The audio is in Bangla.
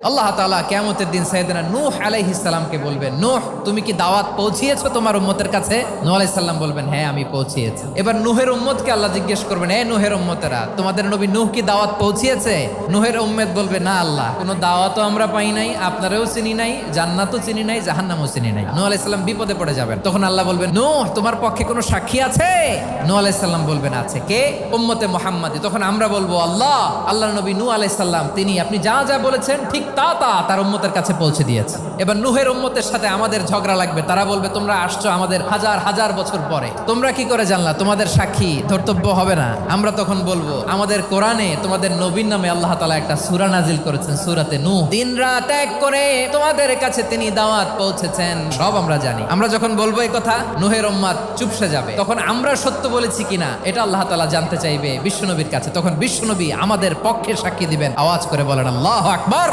আল্লাহ তাআলা কিয়ামতের দিন সাইয়েদনা নূহ আলাইহিস সালামকে বলবেন, নূহ তুমি কি দাওয়াত পৌঁছিয়েছো তোমার উম্মতের কাছে? নূহ আলাইহিস সালাম বলবেন, হ্যাঁ আমি পৌঁছিয়েছি। এবার নূহের উম্মতকে আল্লাহ জিজ্ঞেস করবেন, হে নূহের উম্মতেরা, তোমাদের নবী নূহ কি দাওয়াত পৌঁছিয়েছে? নূহের উম্মত বলবে, না আল্লাহ, কোনো দাওয়াতও আমরা পাই নাই, আপনারাও চিনি নাই, জান্নাতও চিনি নাই, জাহান্নামও চিনি নাই। নূহ আলাইহিস সালাম বিপদে পড়ে যাবেন। তখন আল্লাহ বলবেন, নূহ তোমার পক্ষে কোনো সাক্ষী আছে? নূহ আলাইহিস সালাম বলবেন, আছে। কে? উম্মতে মুহাম্মাদি। তখন আমরা বলবো, আল্লাহ, আল্লাহর নবী নূহ আলাইহিস সালাম তিনি আপনি যা যা বলেছেন ঠিক তা তার উম্মতের কাছে পৌঁছে দিয়েছে। এবার নূহের উম্মতের সাথে আমাদের ঝগড়া লাগবে। তারা বলবে, তোমরা আসছো আমাদের হাজার হাজার বছর পরে, তোমরা কি করে জানলা? তোমাদের সাক্ষী ধর্তব্য হবে না? আমরা তখন বলবো, আমাদের কোরআনে তোমাদের নবীর নামে আল্লাহ তাআলা একটা সূরা নাজিল করেছেন, সূরাতে নূহ। দিন রাত এক করে তোমাদের কাছে তিনি দাওয়াত পৌঁছেছেন, সব আমরা জানি। আমরা যখন বলবো এই কথা, নূহের উম্মত চুপসে যাবে। তখন আমরা সত্য বলেছি কিনা এটা আল্লাহ তাআলা জানতে চাইবে বিশ্বনবীর কাছে। তখন বিশ্বনবী আমাদের পক্ষে সাক্ষী দিবেন। আওয়াজ করে বলেন আল্লাহু আকবার।